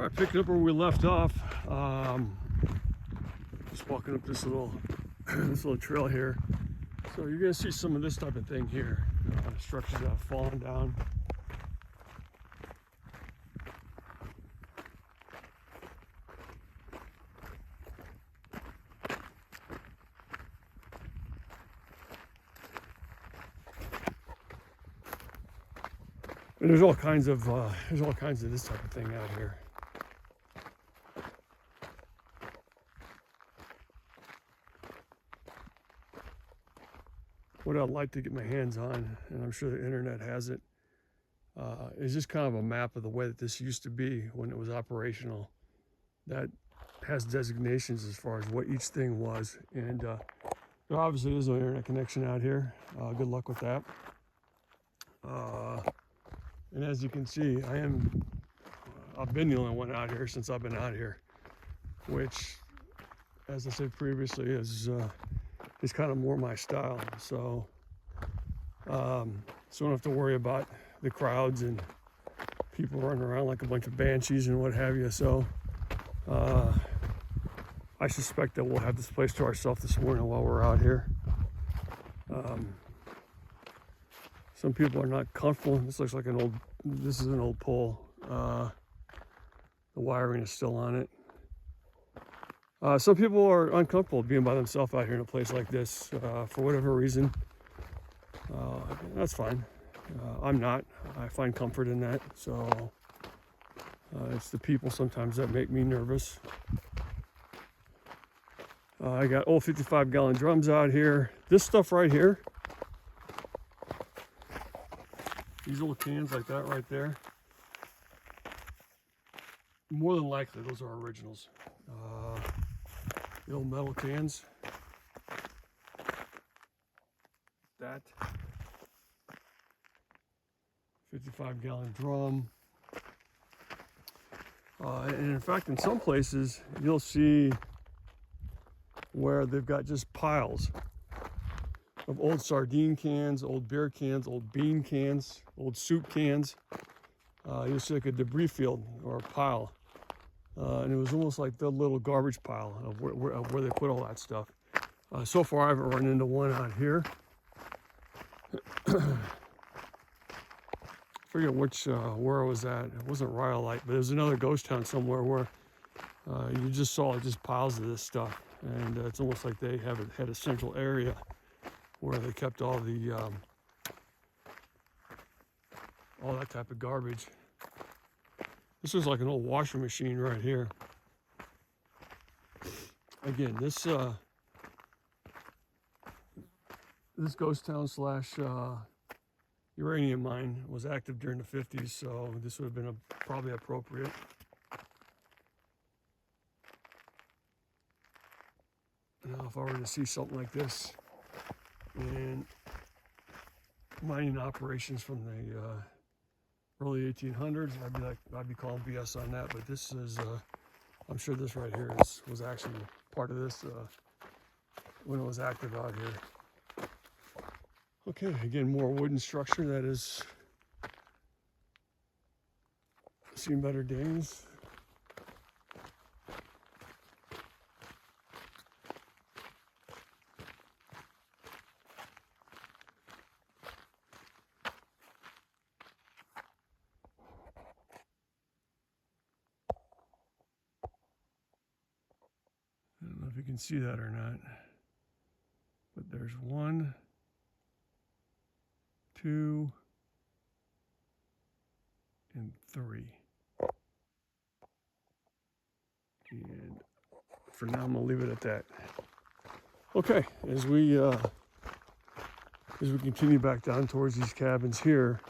Alright, picking up where we left off. Just walking up this little this little trail here. So you're gonna see some of this type of thing here. Structures that have fallen down. And there's all kinds of this type of thing out here. What I'd like to get my hands on, and I'm sure the internet has it, is just kind of a map of the way that this used to be when it was operational. That has designations as far as what each thing was. And there obviously is no internet connection out here. Good luck with that. And as you can see, I've been the only one out here since I've been out here, which, as I said previously, is kind of more my style. So I don't have to worry about the crowds and people running around like a bunch of banshees and what have you. So I suspect that we'll have this place to ourselves this morning while we're out here. Some people are not comfortable. This looks like this is an old pole. The wiring is still on it. Some people are uncomfortable being by themselves out here in a place like this for whatever reason. That's fine. I'm not. I find comfort in that. So it's the people sometimes that make me nervous. I got old 55-gallon drums out here. This stuff right here, these little cans like that right there, more than likely those are originals. The old metal cans. That 55-gallon drum. And in fact, in some places, you'll see where they've got just piles of old sardine cans, old beer cans, old bean cans, old soup cans. You'll see like a debris field or a pile. And it was almost like the little garbage pile of where they put all that stuff. So far, I haven't run into one out here. I forget where I was at. It wasn't Rhyolite, but there's another ghost town somewhere where you just saw just piles of this stuff. And it's almost like they had a central area where they kept all that type of garbage. This is like an old washing machine right here. Again, this ghost town / uranium mine was active during the 50s, so this would have been probably appropriate. Now, if I were to see something like this in mining operations from the early 1800s, I'd be calling BS on that. But this is, I'm sure this right here was actually part of this when it was active out here. Okay, again, more wooden structure that has seen better days. I don't know if you can see that or not, but there's 1, 2, and 3. And for now, I'm gonna leave it at that. Okay, as we continue back down towards these cabins here,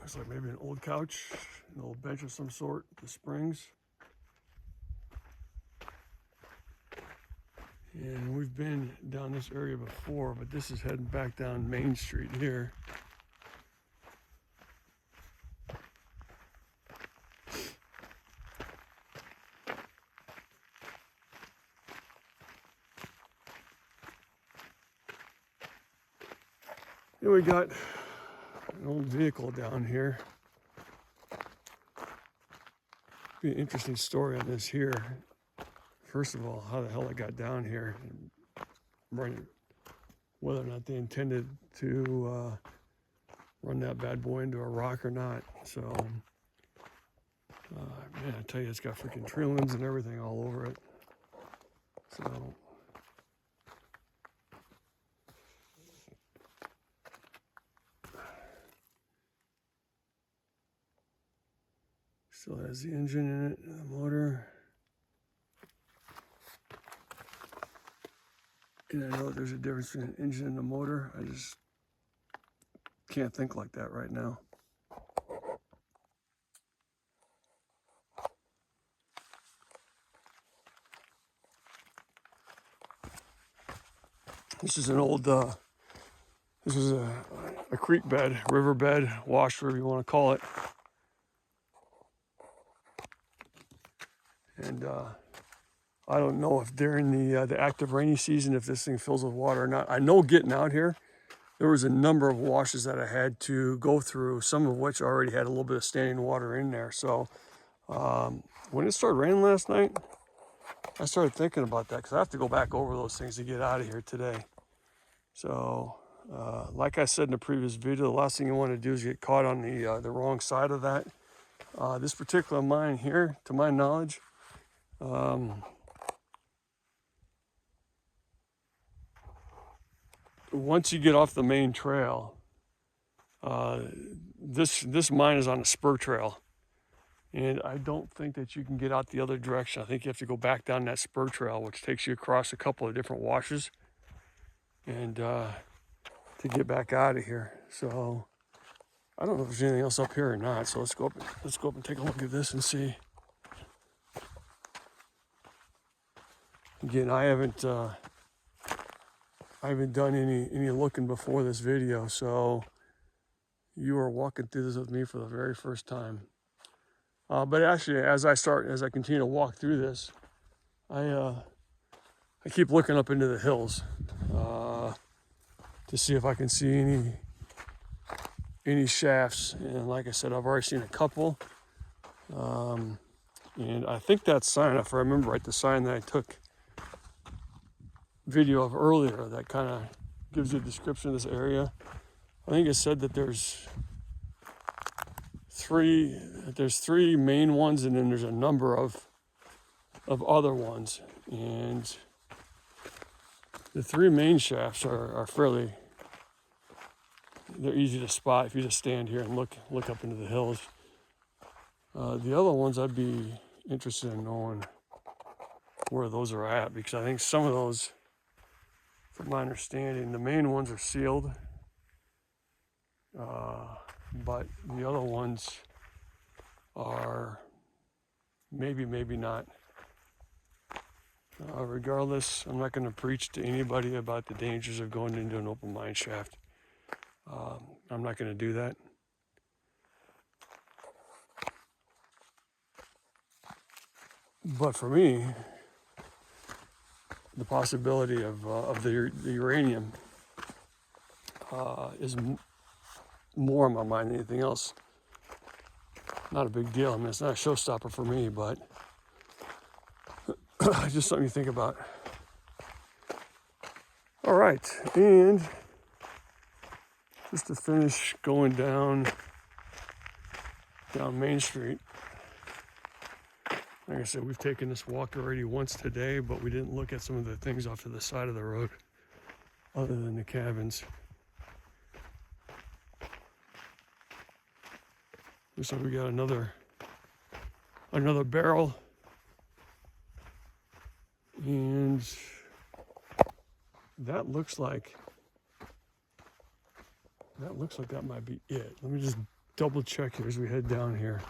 Looks like maybe an old couch, an old bench of some sort, the springs. And we've been down this area before, but this is heading back down Main Street here. Here we got an old vehicle down here. Be an interesting story on this here. First of all, how the hell it got down here, and whether or not they intended to run that bad boy into a rock or not. So, man, I tell you, it's got freaking tree limbs and everything all over it. So, still has the engine in it, the motor. And I know there's a difference between an engine and a motor. I just can't think like that right now. This is an old, this is a creek bed, river bed, wash, whatever you want to call it. And I don't know if during the active rainy season, if this thing fills with water or not. I know getting out here, there was a number of washes that I had to go through, some of which already had a little bit of standing water in there. So when it started raining last night, I started thinking about that because I have to go back over those things to get out of here today. So like I said in the previous video, the last thing you want to do is get caught on the wrong side of that. This particular mine here, to my knowledge, once you get off the main trail, this mine is on a spur trail, and I don't think that you can get out the other direction. I think you have to go back down that spur trail, which takes you across a couple of different washes, and to get back out of here. So I don't know if there's anything else up here or not. So let's go up and take a look at this and see. Again, I haven't done any looking before this video, so you are walking through this with me for the very first time. But actually, as I continue to walk through this, I keep looking up into the hills to see if I can see any shafts. And like I said, I've already seen a couple. And I think that sign, if I remember right, the sign that I took video of earlier, that kind of gives you a description of this area. I think it said that there's three main ones, and then there's a number of other ones. And the three main shafts are fairly, they're easy to spot if you just stand here and look up into the hills. The other ones, I'd be interested in knowing where those are at, because I think some of those, from my understanding, the main ones are sealed, but the other ones are maybe not. Regardless, I'm not going to preach to anybody about the dangers of going into an open mine shaft. I'm not going to do that. But for me, the possibility of the uranium is more on my mind than anything else. Not a big deal. I mean, it's not a showstopper for me, but just something you think about. All right, and just to finish going down Main Street. Like I said, we've taken this walk already once today, but we didn't look at some of the things off to the side of the road other than the cabins. Looks like we got another barrel, and that looks like that might be it. Let me just double check here as we head down here.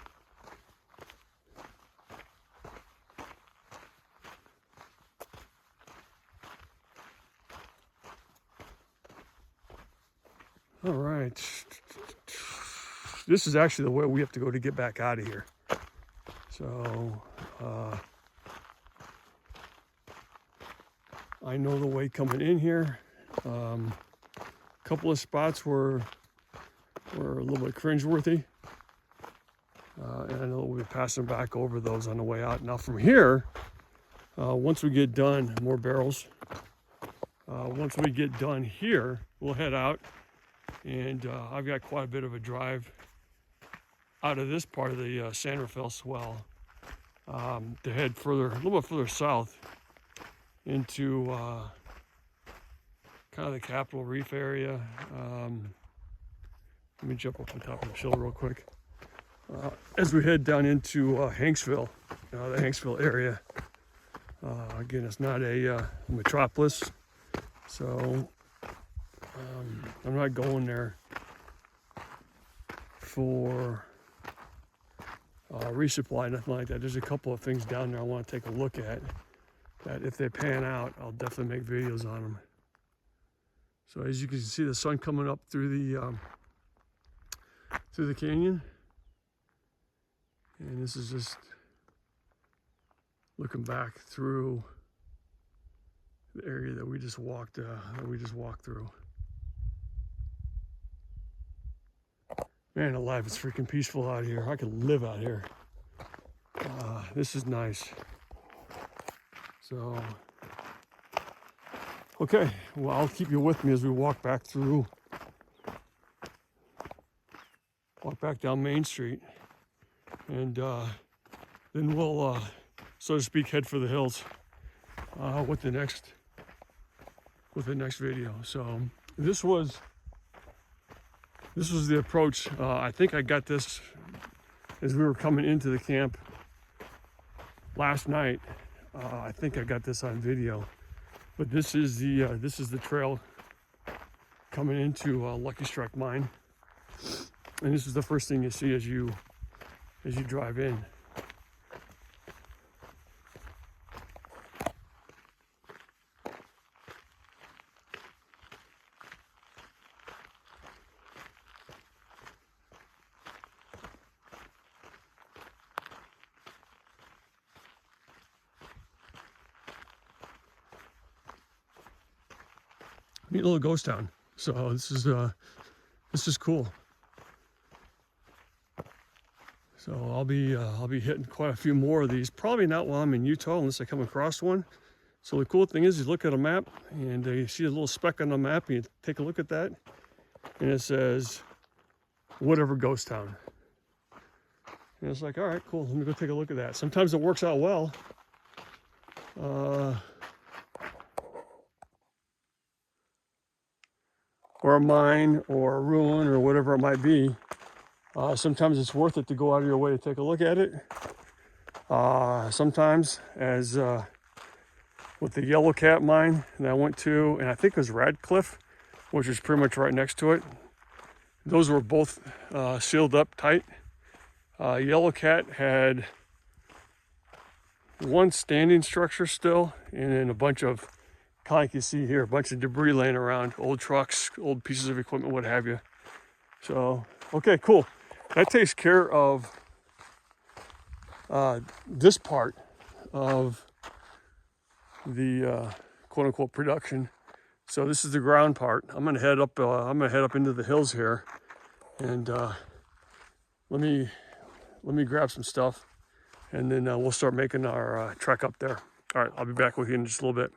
All right. This is actually the way we have to go to get back out of here. So, I know the way coming in here. A couple of spots were a little bit cringeworthy. And I know we'll be passing back over those on the way out. Now from here, once we get done, more barrels. Once we get done here, we'll head out. And I've got quite a bit of a drive out of this part of the San Rafael Swell to head further, a little bit further south into kind of the Capitol Reef area. Let me jump up on top of the hill real quick. As we head down into Hanksville, the Hanksville area. Again, it's not a metropolis, so I'm not going there for resupply, nothing like that. There's a couple of things down there I want to take a look at that if they pan out, I'll definitely make videos on them. So as you can see, the sun coming up through the canyon, and this is just looking back through the area that we just walked through. Man alive, it's freaking peaceful out here. I could live out here. This is nice. So, okay, well, I'll keep you with me as we walk back down Main Street, and then we'll, so to speak, head for the hills with the next video. So this was the approach. I think I got this as we were coming into the camp last night. I think I got this on video, but this is the trail coming into Lucky Strike Mine, and this is the first thing you see as you drive in. Neat little ghost town. So this is cool. So I'll be hitting quite a few more of these. Probably not while I'm in Utah unless I come across one. So the cool thing is you look at a map and you see a little speck on the map and you take a look at that and it says whatever ghost town. And it's like, all right, cool. Let me go take a look at that. Sometimes it works out well. Or a mine or a ruin or whatever it might be. Sometimes it's worth it to go out of your way to take a look at it. Sometimes, as with the Yellow Cat mine that I went to, and I think it was Radcliffe, which is pretty much right next to it. Those were both sealed up tight. Yellow Cat had one standing structure still, and then a bunch of, kind of like you see here, a bunch of debris laying around, old trucks, old pieces of equipment, what have you. So, okay, cool. That takes care of this part of the quote-unquote production. So this is the ground part. I'm gonna head up. Into the hills here, and let me grab some stuff, and then we'll start making our trek up there. All right, I'll be back with you in just a little bit.